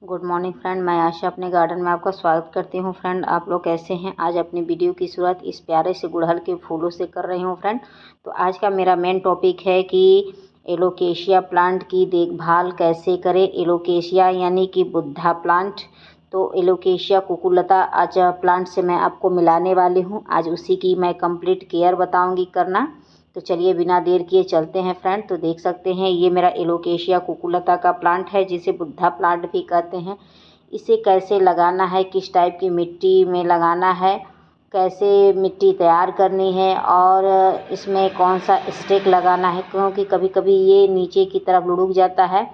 Good morning friend, मैं आशा अपने garden में आपका स्वागत करती हूँ। फ्रेंड, आप लोग कैसे हैं? आज अपनी वीडियो की शुरुआत इस प्यारे से गुड़हल के फूलों से कर रही हूँ फ्रेंड। तो आज का मेरा मेन टॉपिक है कि एलोकेशिया प्लांट की देखभाल कैसे करें। एलोकेशिया यानी कि बुद्धा प्लांट। तो एलोकेशिया कुकुलता आज प्लांट से मैं आपको मिलाने वाली हूँ। आज उसी की मैं कंप्लीट केयर बताऊँगी करना। तो चलिए बिना देर किए चलते हैं फ्रेंड। तो देख सकते हैं ये मेरा एलोकेशिया कुकुलता का प्लांट है, जिसे बुद्धा प्लांट भी कहते हैं। इसे कैसे लगाना है, किस टाइप की मिट्टी में लगाना है, कैसे मिट्टी तैयार करनी है और इसमें कौन सा स्टेक लगाना है, क्योंकि कभी कभी ये नीचे की तरफ लुढ़क जाता है।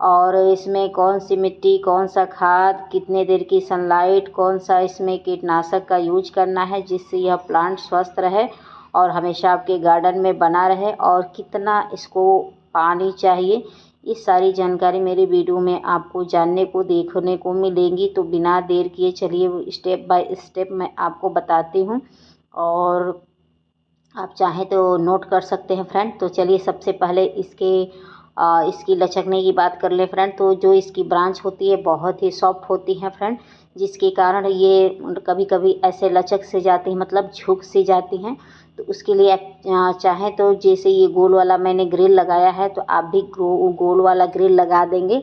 और इसमें कौन सी मिट्टी, कौन सा खाद, कितने देर की सनलाइट, कौन सा इसमें कीटनाशक का यूज करना है जिससे यह प्लांट स्वस्थ रहे और हमेशा आपके गार्डन में बना रहे, और कितना इसको पानी चाहिए। ये सारी जानकारी मेरी वीडियो में आपको जानने को देखने को मिलेंगी। तो बिना देर किए चलिए स्टेप बाय स्टेप मैं आपको बताती हूँ, और आप चाहें तो नोट कर सकते हैं फ्रेंड। तो चलिए सबसे पहले इसकी लचकने की बात कर ले फ्रेंड। तो जो इसकी ब्रांच होती है बहुत ही सॉफ्ट होती है फ्रेंड, जिसके कारण ये कभी कभी ऐसे लचक से जाती हैं, मतलब झुक से जाती हैं। तो उसके लिए आप चाहें तो जैसे ये गोल वाला मैंने ग्रिल लगाया है, तो आप भी गोल वाला ग्रिल लगा देंगे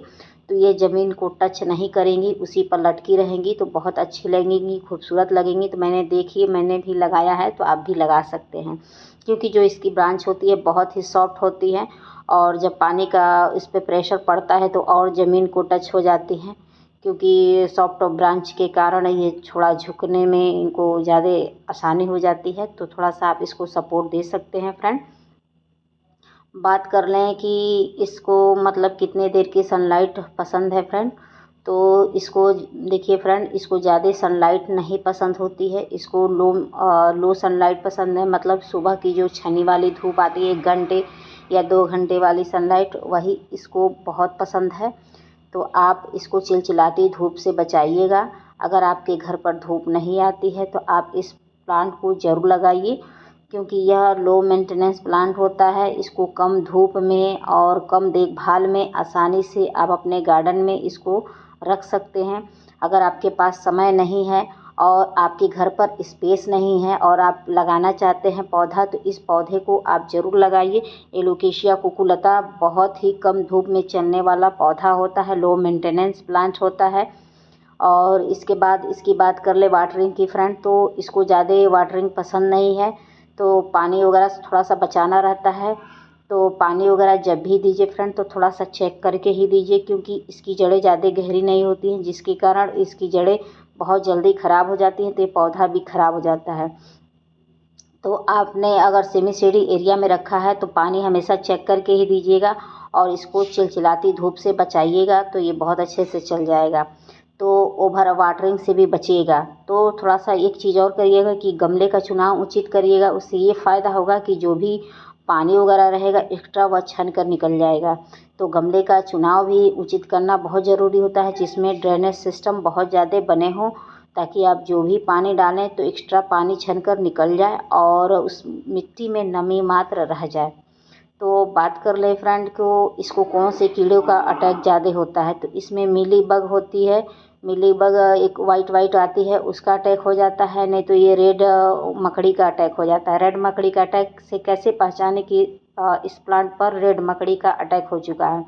तो ये ज़मीन को टच नहीं करेंगी, उसी पर लटकी रहेंगी तो बहुत अच्छी लगेंगी, खूबसूरत लगेंगी। तो मैंने भी लगाया है, तो आप भी लगा सकते हैं, क्योंकि जो इसकी ब्रांच होती है बहुत ही सॉफ्ट होती है, और जब पानी का इस पर प्रेशर पड़ता है तो और ज़मीन को टच हो जाती है, क्योंकि सॉफ्ट ब्रांच के कारण ये थोड़ा झुकने में इनको ज़्यादा आसानी हो जाती है। तो थोड़ा सा आप इसको सपोर्ट दे सकते हैं फ्रेंड। बात कर लें कि इसको मतलब कितने देर की सनलाइट पसंद है फ्रेंड। तो इसको देखिए फ्रेंड, इसको ज़्यादा सनलाइट नहीं पसंद होती है, इसको लो सनलाइट पसंद है। मतलब सुबह की जो छनी वाली धूप आती है 1 घंटे या 2 घंटे वाली सनलाइट, वही इसको बहुत पसंद है। तो आप इसको चिलचिलाती धूप से बचाइएगा। अगर आपके घर पर धूप नहीं आती है तो आप इस प्लांट को ज़रूर लगाइए, क्योंकि यह लो मेंटेनेंस प्लांट होता है। इसको कम धूप में और कम देखभाल में आसानी से आप अपने गार्डन में इसको रख सकते हैं। अगर आपके पास समय नहीं है और आपके घर पर स्पेस नहीं है और आप लगाना चाहते हैं पौधा, तो इस पौधे को आप ज़रूर लगाइए। एलोकेशिया कुकुलता बहुत ही कम धूप में चलने वाला पौधा होता है, लो मेंटेनेंस प्लांट होता है। और इसके बाद इसकी बात कर ले वाटरिंग की फ्रेंड। तो इसको ज़्यादा वाटरिंग पसंद नहीं है, तो पानी वगैरह से थोड़ा सा बचाना रहता है। तो पानी वगैरह जब भी दीजिए फ्रेंड तो थोड़ा सा चेक करके ही दीजिए, क्योंकि इसकी जड़ें ज़्यादा गहरी नहीं होती हैं, जिसके कारण इसकी जड़ें बहुत जल्दी ख़राब हो जाती हैं, तो ये पौधा भी ख़राब हो जाता है। तो आपने अगर सेमी शेडी एरिया में रखा है तो पानी हमेशा चेक करके ही दीजिएगा, और इसको चिलचिलाती धूप से बचाइएगा, तो ये बहुत अच्छे से चल जाएगा। तो ओवर वाटरिंग से भी बचिएगा। तो थोड़ा सा एक चीज़ और करिएगा कि गमले का चुनाव उचित करिएगा। उससे ये फ़ायदा होगा कि जो भी पानी वगैरह रहेगा एक्स्ट्रा वह छन कर निकल जाएगा। तो गमले का चुनाव भी उचित करना बहुत ज़रूरी होता है, जिसमें ड्रेनेज सिस्टम बहुत ज़्यादा बने हों, ताकि आप जो भी पानी डालें तो एक्स्ट्रा पानी छन कर निकल जाए और उस मिट्टी में नमी मात्र रह जाए। तो बात कर ले फ्रेंड को इसको कौन से कीड़ों का अटैक ज़्यादा होता है। तो इसमें मिली बग होती है, मिली बग एक वाइट आती है, उसका अटैक हो जाता है। नहीं तो ये रेड मकड़ी का अटैक हो जाता है। रेड मकड़ी का अटैक से कैसे पहचाने कि इस प्लांट पर रेड मकड़ी का अटैक हो चुका है।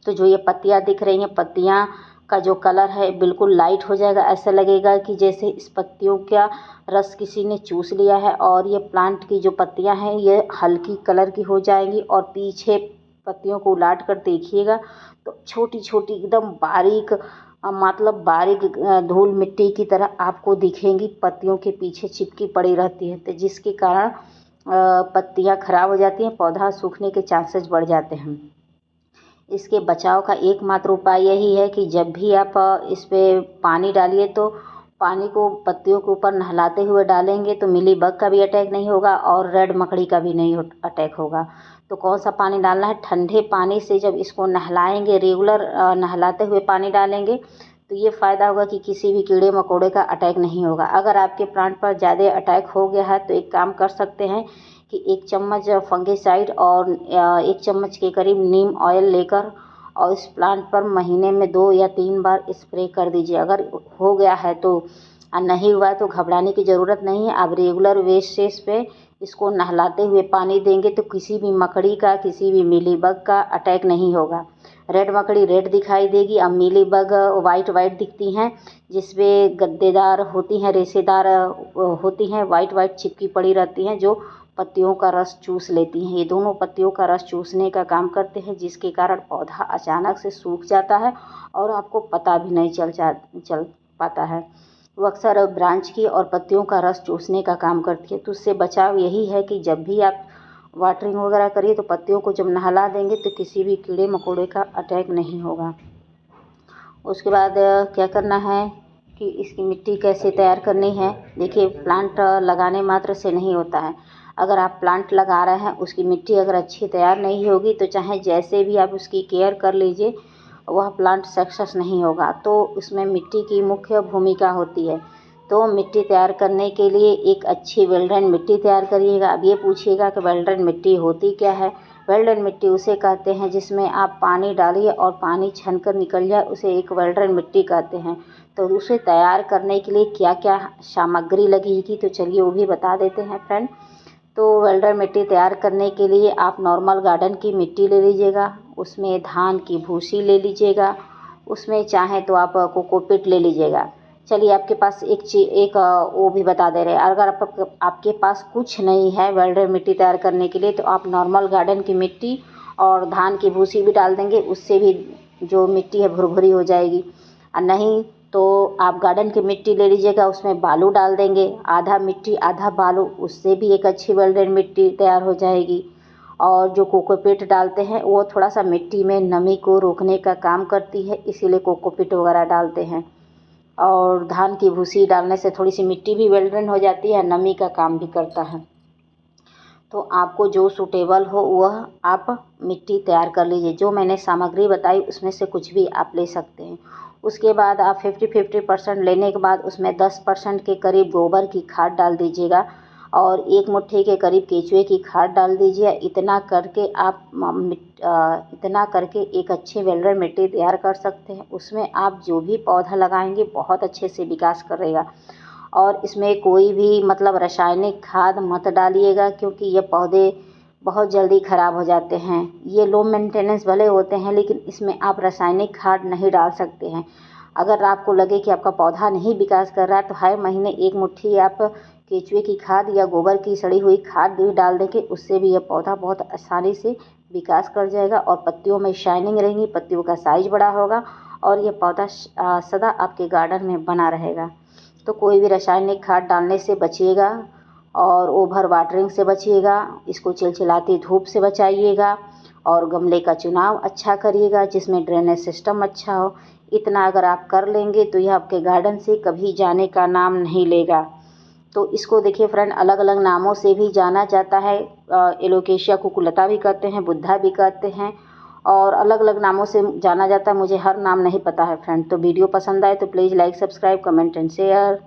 तो जो ये पत्तियाँ दिख रही हैं, पत्तियाँ का जो कलर है बिल्कुल लाइट हो जाएगा। ऐसा लगेगा कि जैसे इस पत्तियों का रस किसी ने चूस लिया है, और ये प्लांट की जो पत्तियां हैं ये हल्की कलर की हो जाएंगी। और पीछे पत्तियों को उलाट कर देखिएगा तो छोटी छोटी एकदम बारीक मतलब बारीक धूल मिट्टी की तरह आपको दिखेंगी, पत्तियों के पीछे चिपकी पड़ी रहती है, तो जिसके कारण पत्तियां खराब हो जाती हैं, पौधा सूखने के चांसेस बढ़ जाते हैं। इसके बचाव का एकमात्र उपाय यही है कि जब भी आप इस पर पानी डालिए तो पानी को पत्तियों के ऊपर नहलाते हुए डालेंगे, तो मिली बग का भी अटैक नहीं होगा और रेड मकड़ी का भी नहीं अटैक होगा। तो कौन सा पानी डालना है, ठंडे पानी से जब इसको नहलाएंगे, रेगुलर नहलाते हुए पानी डालेंगे, तो ये फ़ायदा होगा कि किसी भी कीड़े मकोड़े का अटैक नहीं होगा। अगर आपके प्लांट पर ज़्यादा अटैक हो गया है तो एक काम कर सकते हैं कि 1 चम्मच फंगिसाइड और 1 चम्मच के करीब नीम ऑयल लेकर और इस प्लांट पर महीने में 2 या 3 बार स्प्रे कर दीजिए। अगर हो गया है तो नहीं हुआ तो घबराने की ज़रूरत नहीं है। आप रेगुलर बेसिस पे इसको नहलाते हुए पानी देंगे तो किसी भी मकड़ी का, किसी भी मीलीबग का अटैक नहीं होगा। रेड मकड़ी रेड दिखाई देगी, अब मीलीबग वाइट वाइट दिखती हैं, जिसमें गद्देदार होती हैं, रेशेदार होती हैं, वाइट वाइट चिपकी पड़ी रहती हैं, जो पत्तियों का रस चूस लेती हैं। ये दोनों पत्तियों का रस चूसने का काम करते हैं, जिसके कारण पौधा अचानक से सूख जाता है और आपको पता भी नहीं चल पाता है। वो अक्सर ब्रांच की और पत्तियों का रस चूसने का काम करती है। तो उससे बचाव यही है कि जब भी आप वाटरिंग वगैरह करिए तो पत्तियों को जब नहला देंगे तो किसी भी कीड़े मकोड़े का अटैक नहीं होगा। उसके बाद क्या करना है कि इसकी मिट्टी कैसे तैयार करनी है। देखिए, प्लांट लगाने मात्र से नहीं होता है। अगर आप प्लांट लगा रहे हैं, उसकी मिट्टी अगर अच्छी तैयार नहीं होगी तो चाहे जैसे भी आप उसकी केयर कर लीजिए, वह प्लांट सक्सेस नहीं होगा। तो उसमें मिट्टी की मुख्य भूमिका होती है। तो मिट्टी तैयार करने के लिए एक अच्छी वेल ड्रेन मिट्टी तैयार करिएगा। अब ये पूछिएगा कि वेल ड्रेन मिट्टी होती क्या है। वेल ड्रेन मिट्टी उसे कहते हैं जिसमें आप पानी डालिए और पानी छनकर निकल जाए, उसे एक वेल ड्रेन मिट्टी कहते हैं। तो उसे तैयार करने के लिए क्या क्या सामग्री लगेगी, तो चलिए वो भी बता देते हैं फ्रेंड। तो वेल ड्रेन मिट्टी तैयार करने के लिए आप नॉर्मल गार्डन की मिट्टी ले लीजिएगा, उसमें धान की भूसी ले लीजिएगा, उसमें चाहे तो आप कोकोपीट ले लीजिएगा। चलिए, आपके पास एक वो भी बता दे रहे हैं। अगर आपके पास कुछ नहीं है वेल ड्रेन मिट्टी तैयार करने के लिए, तो आप नॉर्मल गार्डन की मिट्टी और धान की भूसी भी डाल देंगे, उससे भी जो मिट्टी है भुरभुरी हो जाएगी। और नहीं तो आप गार्डन की मिट्टी ले लीजिएगा, उसमें बालू डाल देंगे, आधा मिट्टी आधा बालू, उससे भी एक अच्छी वेल ड्रेन मिट्टी तैयार हो जाएगी। और जो कोकोपीट डालते हैं वो थोड़ा सा मिट्टी में नमी को रोकने का काम करती है, इसीलिए कोकोपीट वगैरह डालते हैं। और धान की भूसी डालने से थोड़ी सी मिट्टी भी वेल ड्रेन हो जाती है, नमी का काम भी करता है। तो आपको जो सूटेबल हो वह आप मिट्टी तैयार कर लीजिए। जो मैंने सामग्री बताई उसमें से कुछ भी आप ले सकते हैं। उसके बाद आप 50-50% लेने के बाद उसमें 10% के करीब गोबर की खाद डाल दीजिएगा और 1 मुट्ठी के करीब केचुए की खाद डाल दीजिए। इतना करके एक अच्छी वेल ड्रेन मिट्टी तैयार कर सकते हैं। उसमें आप जो भी पौधा लगाएंगे बहुत अच्छे से विकास करेगा। और इसमें कोई भी मतलब रासायनिक खाद मत डालिएगा, क्योंकि ये पौधे बहुत जल्दी ख़राब हो जाते हैं। ये लो मेंटेनेंस भले होते हैं, लेकिन इसमें आप रासायनिक खाद नहीं डाल सकते हैं। अगर आपको लगे कि आपका पौधा नहीं विकास कर रहा है तो हर महीने 1 मुट्ठी आप केचुए की खाद या गोबर की सड़ी हुई खाद भी डाल देंगे, उससे भी यह पौधा बहुत आसानी से विकास कर जाएगा और पत्तियों में शाइनिंग रहेंगी, पत्तियों का साइज बड़ा होगा और ये पौधा सदा आपके गार्डन में बना रहेगा। तो कोई भी रासायनिक खाद डालने से बचिएगा और ओवर वाटरिंग से बचिएगा। इसको चिलचिलाती धूप से बचाइएगा और गमले का चुनाव अच्छा करिएगा जिसमें ड्रेनेज सिस्टम अच्छा हो। इतना अगर आप कर लेंगे तो यह आपके गार्डन से कभी जाने का नाम नहीं लेगा। तो इसको देखिए फ्रेंड, अलग अलग नामों से भी जाना जाता है। एलोकेशिया कुकुलता भी कहते हैं, बुद्धा भी कहते हैं और अलग अलग नामों से जाना जाता है। मुझे हर नाम नहीं पता है फ्रेंड। तो वीडियो पसंद आए तो please like, subscribe, comment and share.